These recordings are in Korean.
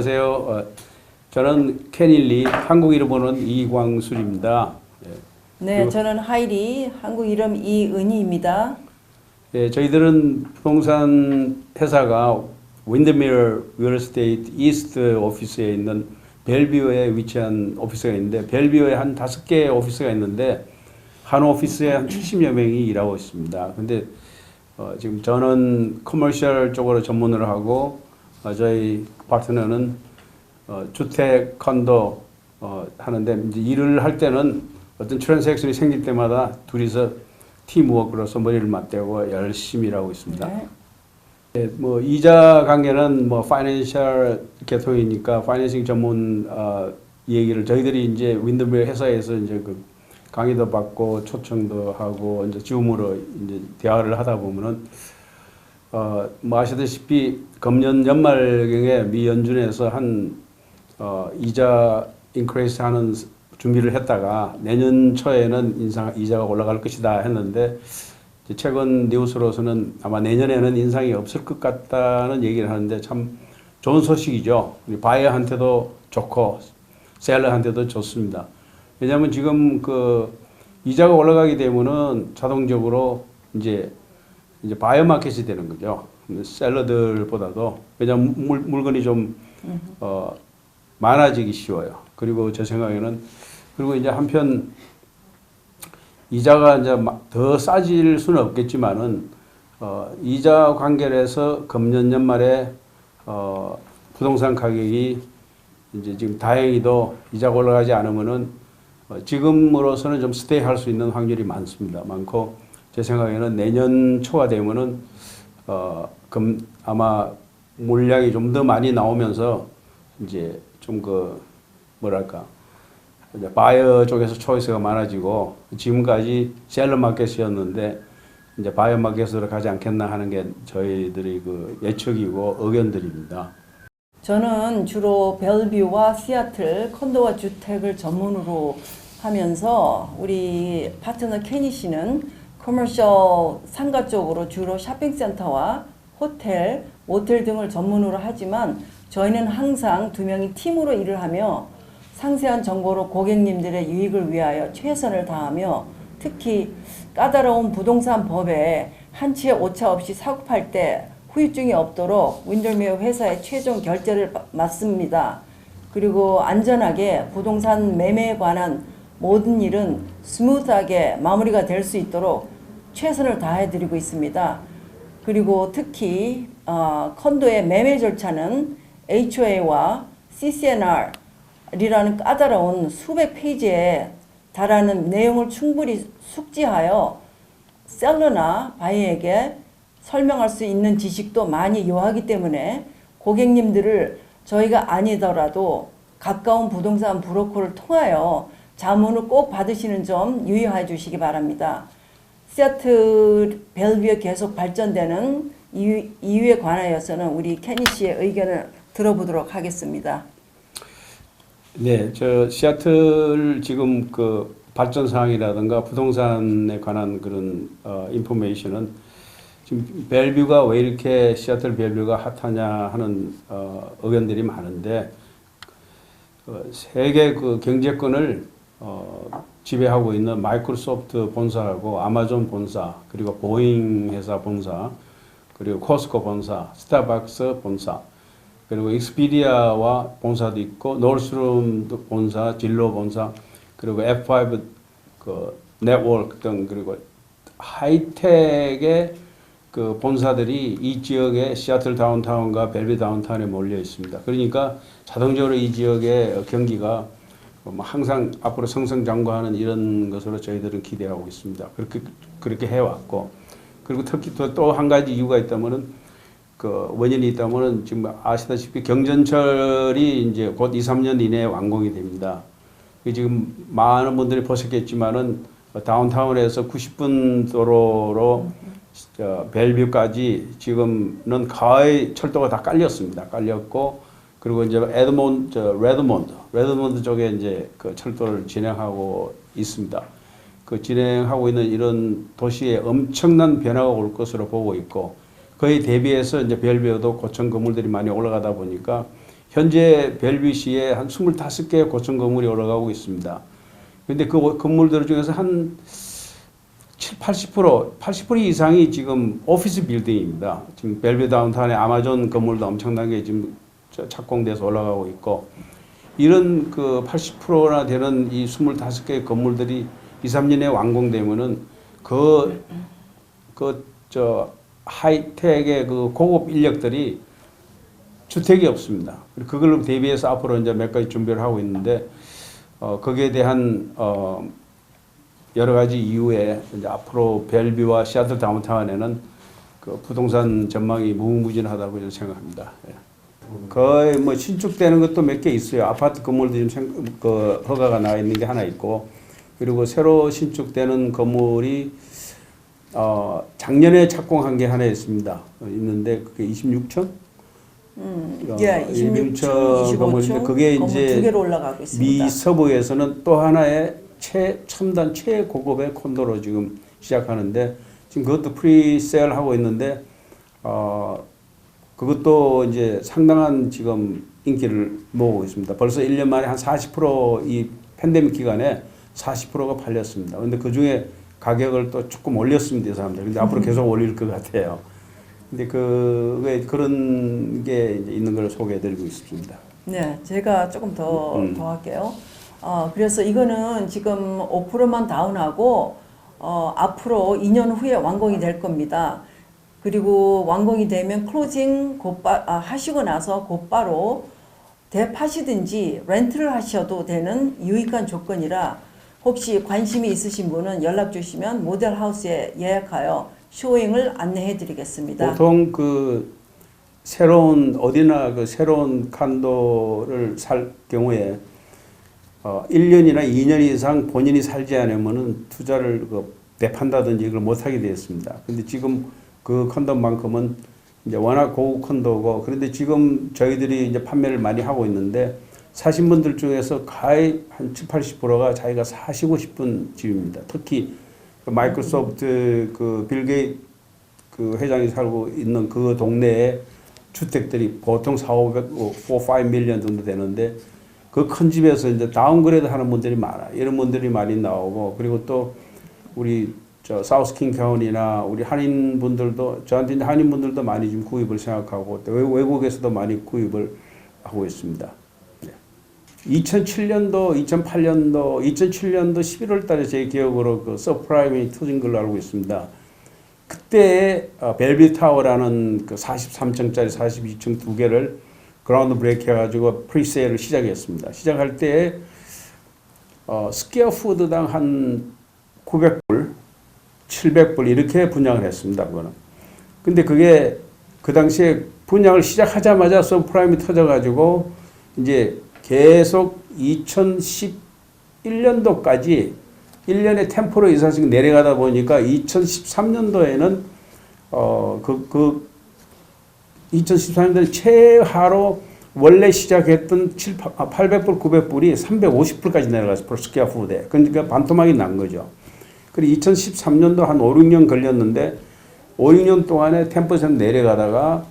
안녕하세요. 저는 케닐리, 한국 이름으로는 이광술입니다. 네, 저는 하이리, 한국 이름 이은희입니다. 저희들은 부동산 회사가 윈드미러 리얼에스테이트 이스트 오피스에 있는 벨뷰에 위치한 오피스가 있는데, 벨뷰에 한 5개 오피스가 있는데 한 오피스에 한 70여 명이 일하고 있습니다. 근데 지금 저는 커머셜 쪽으로 전문을 하고, 저희 파트너는 주택 컨도 하는데, 이제 일을 할 때는 어떤 트랜잭션이 생길 때마다 둘이서 팀워크로서 머리를 맞대고 열심히 일하고 있습니다. 네. 뭐 이자 관계는 뭐 파이낸셜 계통이니까 파이낸싱 전문 얘기를 저희들이 이제 윈드밀 회사에서 이제 그 강의도 받고 초청도 하고 이제 줌으로 이제 대화를 하다 보면은 뭐 아시다시피 금년 연말경에 미 연준에서 한 이자 인크레이스 하는 준비를 했다가 내년 초에는 이자가 올라갈 것이다 했는데, 최근 뉴스로서는 아마 내년에는 인상이 없을 것 같다는 얘기를 하는데 참 좋은 소식이죠. 바이어한테도 좋고 셀러한테도 좋습니다. 왜냐하면 지금 그 이자가 올라가게 되면은 자동적으로 이제 바이어 마켓이 되는 거죠. 셀러들보다도. 왜냐하면 물건이 좀 많아지기 쉬워요. 그리고 제 생각에는, 그리고 이제 한편 이자가 이제 더 싸질 수는 없겠지만은 이자 관계에서 금년 연말에 부동산 가격이 이제 지금 다행히도 이자가 올라가지 않으면은 지금으로서는 좀 스테이 할 수 있는 확률이 많고, 제 생각에는 내년 초가 되면은 아마 물량이 좀 더 많이 나오면서 이제 좀 뭐랄까, 이제 바이어 쪽에서 초이스가 많아지고, 지금까지 셀러 마켓이었는데 이제 바이어 마켓으로 가지 않겠나 하는 게 저희들의 그 예측이고 의견들입니다. 저는 주로 벨뷰와 시애틀 컨도와 주택을 전문으로 하면서, 우리 파트너 케니 씨는 커머셜 상가 쪽으로 주로 쇼핑센터와 호텔, 모텔 등을 전문으로 하지만, 저희는 항상 2명이 팀으로 일을 하며 상세한 정보로 고객님들의 유익을 위하여 최선을 다하며, 특히 까다로운 부동산 법에 한치의 오차 없이 사고 팔 때 후유증이 없도록 윈더미어 회사의 최종 결제를 맡습니다. 그리고 안전하게 부동산 매매에 관한 모든 일은 스무트하게 마무리가 될 수 있도록 최선을 다해드리고 있습니다. 그리고 특히 컨도의 매매 절차는 HOA와 CCNR이라는 까다로운 수백 페이지에 달하는 내용을 충분히 숙지하여 셀러나 바이어에게 설명할 수 있는 지식도 많이 요하기 때문에 고객님들을 저희가 아니더라도 가까운 부동산 브로커를 통하여 자문을 꼭 받으시는 점 유의해 주시기 바랍니다. 시애틀 벨뷰에 계속 발전되는 이유에 관하여서는 우리 케니 씨의 의견을 들어보도록 하겠습니다. 네, 저 시애틀 지금 그 발전 사항이라든가 부동산에 관한 그런 인포메이션은 지금 벨뷰가 왜 이렇게 시애틀 벨뷰가 핫하냐 하는 의견들이 많은데, 세계 그 경제권을 지배하고 있는 마이크로소프트 본사하고 아마존 본사, 그리고 보잉 회사 본사, 그리고 코스코 본사, 스타벅스 본사, 그리고 익스피디아와 본사도 있고, 노스룸 본사, 진로 본사, 그리고 F5 그 네트워크 등, 그리고 하이텍의 그 본사들이 이 지역에 시애틀 다운타운과 벨뷰 다운타운에 몰려 있습니다. 그러니까 자동적으로 이 지역의 경기가 항상 앞으로 승승장구하는 이런 것으로 저희들은 기대하고 있습니다. 그렇게 해왔고, 그리고 특히 또 한 가지 이유가 있다면은, 그 원인이 있다면은, 지금 아시다시피 경전철이 이제 곧 2, 3년 이내에 완공이 됩니다. 지금 많은 분들이 보셨겠지만은 다운타운에서 90분 도로로 벨뷰까지 지금은 거의 철도가 다 깔렸고, 그리고 이제 레드몬드 쪽에 이제 그 철도를 진행하고 있습니다. 그 진행하고 있는 이런 도시에 엄청난 변화가 올 것으로 보고 있고, 그에 대비해서 이제 벨뷰도 고층 건물들이 많이 올라가다 보니까 현재 벨뷰시에 한 25개의 고층 건물이 올라가고 있습니다. 그런데 그 건물들 중에서 한 80% 이상이 지금 오피스 빌딩입니다. 지금 벨뷰 다운타운의 아마존 건물도 엄청나게 지금 착공돼서 올라가고 있고, 이런 그 80%나 되는 이 25개의 건물들이 2, 3년에 완공되면은 하이텍의 그 고급 인력들이 주택이 없습니다. 그걸로 대비해서 앞으로 이제 몇 가지 준비를 하고 있는데, 거기에 대한 여러 가지 이유에 이제 앞으로 벨뷰와 시애틀 다운타운에는 그 부동산 전망이 무궁무진하다고 저는 생각합니다. 예. 거의 뭐 신축되는 것도 몇 개 있어요. 아파트 건물도 지금 허가가 나와 있는 게 하나 있고, 그리고 새로 신축되는 건물이 작년에 착공한 게 하나 있습니다. 있는데 그게 26층? 예, 26층, 건물인데 25층 그게 건물 이제 두 개로 올라가고 있습니다. 미 서부에서는 또 하나의 첨단 최고급의 콘도로 지금 시작하는데, 지금 그것도 프리세일 하고 있는데, 그것도 이제 상당한 지금 인기를 모으고 있습니다. 벌써 1년 만에 한 40% 팬데믹 기간에 40%가 팔렸습니다. 근데 그 중에 가격을 또 조금 올렸습니다, 이 사람들. 근데 앞으로 계속 올릴 것 같아요. 근데 그런 게 이제 있는 걸 소개해 드리고 있습니다. 네, 제가 조금 더 할게요. 그래서 이거는 지금 5%만 다운하고, 앞으로 2년 후에 완공이 될 겁니다. 그리고 완공이 되면 클로징 하시고 나서 곧바로 대파시든지 렌트를 하셔도 되는 유익한 조건이라, 혹시 관심이 있으신 분은 연락 주시면 모델하우스에 예약하여 쇼잉을 안내해 드리겠습니다. 보통 그 어디나 그 새로운 칸도를 살 경우에 1년이나 2년 이상 본인이 살지 않으면은 투자를 내판다든지 이걸 못하게 되었습니다. 근데 지금 그 콘도만큼은 이제 워낙 고급 콘도고, 그런데 지금 저희들이 이제 판매를 많이 하고 있는데, 사신 분들 중에서 거의 한 70, 80%가 자기가 사시고 싶은 집입니다. 특히 마이크로소프트 빌 게이츠 그 회장이 살고 있는 그 동네에 주택들이 보통 4, 5 밀리언 정도 되는데, 그 큰 집에서 이제 다운그레이드 하는 분들이 많아요. 이런 분들이 많이 나오고, 그리고 또 우리 사우스킹 카운티나 우리 한인분들도, 저한테 이제 한인분들도 많이 지금 구입을 생각하고, 또 외국에서도 많이 구입을 하고 있습니다. 2007년도, 2008년도, 2007년도 11월 달에 제 기억으로 그 서프라임이 터진 걸로 알고 있습니다. 그때 벨뷰 타워라는 그 43층짜리 42층 두 개를 그라운드 브레이크 해가지고 프리세일을 시작했습니다. 시작할 때 스퀘어 푸드당 한 900불, 700불 이렇게 분양을 했습니다. 그거는. 근데 그게 그 당시에 분양을 시작하자마자 서프라임이 터져가지고 이제 계속 2011년도까지 1년에 10% 이상씩 내려가다 보니까 2013년도에는 2013년도에 최하로 원래 시작했던 800불, 900불이 350불까지 내려갔어요. 스퀘어 푸드에. 그러니까 반토막이 난 거죠. 그리고 2013년도 한 5, 6년 걸렸는데 5, 6년 동안에 10% 내려가다가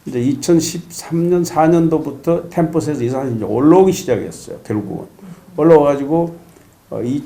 이제 2013년 4년도부터 10% 이상 이제 올라오기 시작했어요. 결국은 올라와가지고 이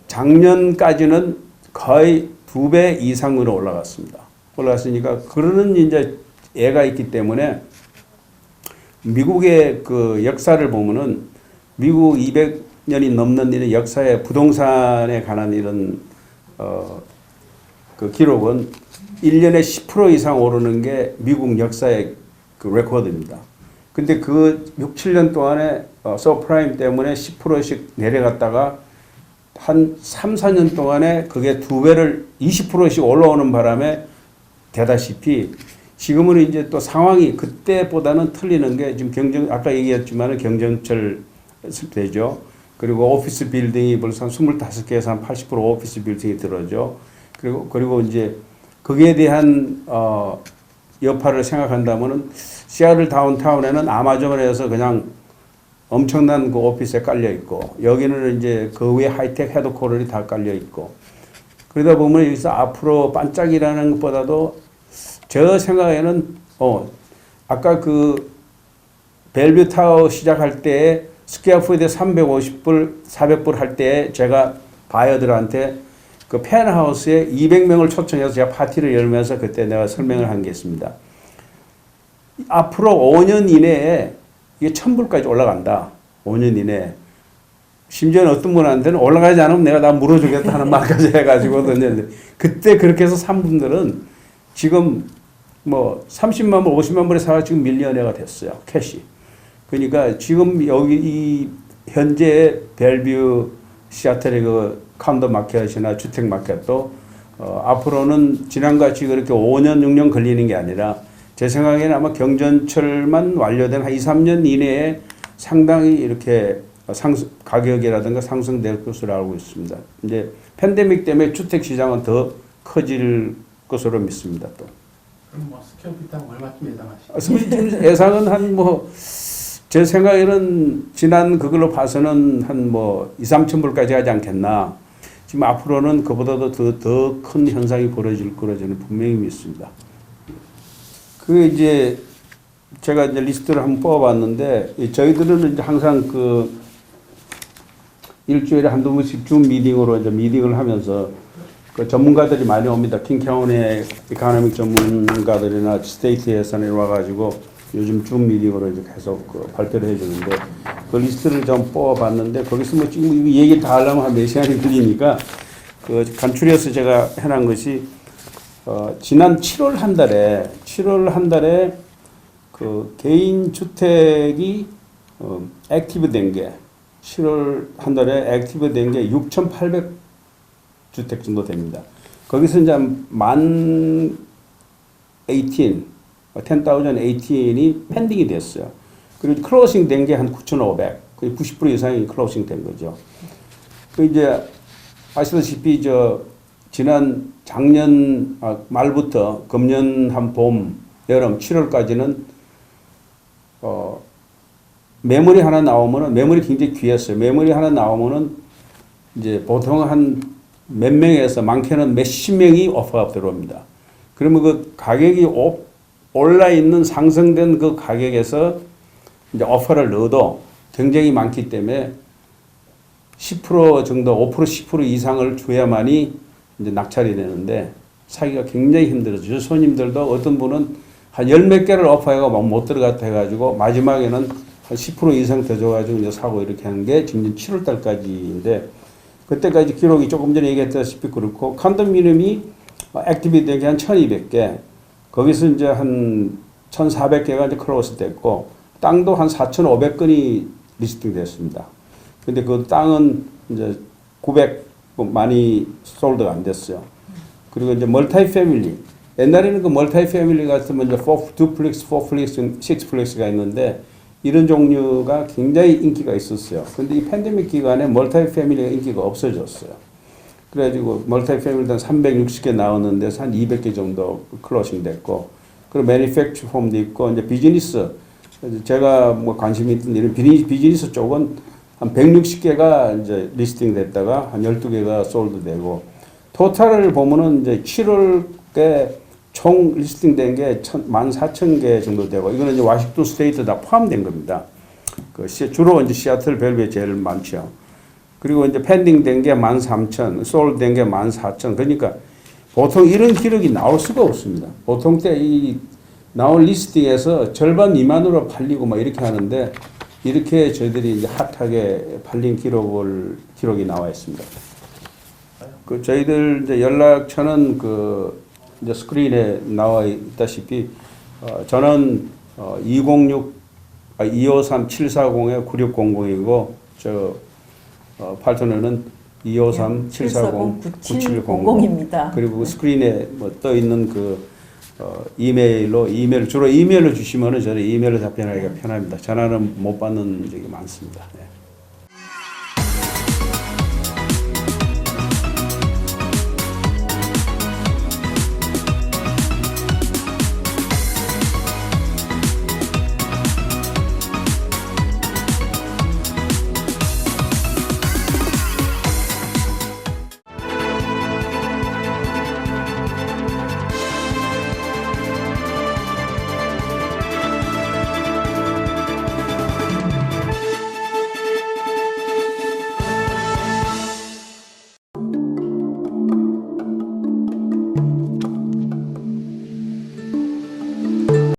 작년까지는 거의 2배 이상으로 올라갔습니다. 올라갔으니까 그러는 이제 애가 있기 때문에 미국의 그 역사를 보면은 미국 200년이 넘는 이런 역사의 부동산에 관한 이런 그 기록은 1년에 10% 이상 오르는 게 미국 역사의 그 레코드입니다. 근데 그 6, 7년 동안에 서프라임 때문에 10%씩 내려갔다가 한 3, 4년 동안에 그게 2배를 20%씩 올라오는 바람에 되다시피 지금은 이제 또 상황이 그때보다는 틀리는 게 지금 아까 얘기했지만 경쟁철 되죠. 그리고 오피스 빌딩이 벌써 한 25개에서 한 80% 오피스 빌딩이 들어죠. 그리고 이제 거기에 대한 여파를 생각한다면은 시애틀 다운타운에는 아마존에서 그냥 엄청난 그 오피스에 깔려 있고, 여기는 이제 그 위에 하이텍 헤드코럴이 다 깔려 있고, 그러다 보면 여기서 앞으로 반짝이라는 것보다도 저 생각에는 아까 그 벨뷰 타워 시작할 때 스퀘어풋에 350불, 400불 할 때 제가 바이어들한테 그 펜하우스에 200명을 초청해서 제가 파티를 열면서 그때 내가 설명을 한 게 있습니다. 앞으로 5년 이내에 이게 1000불까지 올라간다. 5년 이내에. 심지어는 어떤 분한테는 올라가지 않으면 내가 다 물어주겠다 하는 말까지 해가지고 던졌는데 그때 그렇게 해서 산 분들은 지금 뭐 30만 불, 50만 불에 사가 지금 밀리언어가 됐어요. 캐시. 그러니까 지금 여기 이 현재 벨뷰 시애틀의 그 콘도 마켓이나 주택 마켓도 앞으로는 지난같이 그렇게 5년, 6년 걸리는 게 아니라 제 생각에는 아마 경전철만 완료된 한 2, 3년 이내에 상당히 이렇게 가격이라든가 상승될 것으로 알고 있습니다. 이제 팬데믹 때문에 주택 시장은 더 커질 것으로 믿습니다. 또. 그럼 뭐 스퀘어피트 얼마쯤 예상하시죠? 예상은 한 뭐 제 생각에는 지난 그걸로 봐서는 한 뭐 2, 3천 불까지 하지 않겠나. 지금 앞으로는 그보다도 더 큰 현상이 벌어질 거로 저는 분명히 믿습니다. 그 이제 제가 이제 리스트를 한번 뽑아봤는데 저희들은 이제 항상 그 일주일에 한두 번씩 줌 미팅으로 이제 미팅을 하면서 그 전문가들이 많이 옵니다. 킹카운의 이코노믹 전문가들이나 스테이트 예산에 와가지고 요즘 줌 미팅으로 이제 계속 그 발표를 해주는데 그 리스트를 좀 뽑아봤는데 거기서 뭐 지금 이 얘기 다 하려면 한 4시간이 걸리니까 그 간추려서 제가 해놓은 것이 지난 7월 한 달에 그 개인 주택이 액티브 된 게 7월 한 달에 액티브 된 게 6,800 주택 정도 됩니다. 거기서 이제 10,018이 펜딩이 됐어요. 그리고 클로징 된 게 한 9,500, 거의 90% 이상이 클로징 된 거죠. 그 이제 아시다시피 작년 말부터 금년 한 봄, 여름 7월까지는 매물이 하나 나오면은 매물이 굉장히 귀했어요. 매물이 하나 나오면은 이제 보통 한 몇 명에서 많게는 몇십 명이 오퍼가 들어옵니다. 그러면 그 가격이 올라 있는 상승된 그 가격에서 이제 오퍼를 넣어도 굉장히 많기 때문에 10% 정도, 5% 10% 이상을 줘야만이 이제 낙찰이 되는데 사기가 굉장히 힘들어져요. 손님들도 어떤 분은 한 10몇 개를 오퍼해가 못 들어갔다 해가지고 마지막에는 한 10% 이상 더 줘가지고 이제 사고 이렇게 하는 게 지금 7월 달까지인데 그때까지 기록이 조금 전에 얘기했다시피 그렇고 컨도미니엄이 액티비티 된 게 한 1200개 거기서 이제 한 1400개가 이제 클로스 됐고 땅도 한 4500건이 리스팅 됐습니다. 근데 그 땅은 이제 900 많이 솔드가 안 됐어요. 그리고 이제 멀티 패밀리 옛날에는 그 멀티 패밀리 같으면 이제 2플렉스, 4플렉스, 6플렉스가 있는데 이런 종류가 굉장히 인기가 있었어요. 근데 이 팬데믹 기간에 멀티 패밀리가 인기가 없어졌어요. 그래가지고 멀티 패밀리도 한 360개 나오는데 한 200개 정도 클로징 됐고 그리고 매니팩처 홈도 있고 이제 비즈니스 제가 뭐 관심이 있던 이런 비즈니스 쪽은 한 160개가 이제 리스팅 됐다가 한 12개가 솔드 되고 토탈을 보면은 이제 7월에 총 리스팅 된 게 14,000개 정도 되고 이거는 이제 워싱턴 스테이트 다 포함된 겁니다. 그 주로 이제 시애틀 벨뷰에 제일 많죠. 그리고 이제 펜딩 된 게 13,000, 솔드 된 게 14,000. 그러니까 보통 이런 기록이 나올 수가 없습니다. 보통 때 이 나온 리스팅에서 절반 미만으로 팔리고 막 이렇게 하는데 이렇게 저희들이 이제 핫하게 팔린 기록이 나와 있습니다. 그 저희들 이제 연락처는 그 이제 스크린에 나와 있다시피 저는 253-740-9600이고 저 파트너는 253-740-9700입니다. 그리고 그 스크린에 뭐 떠 있는 그 주로 이메일로 주시면은 저는 이메일로 답변하기가 편합니다. 전화는 못 받는 적이 많습니다. 네.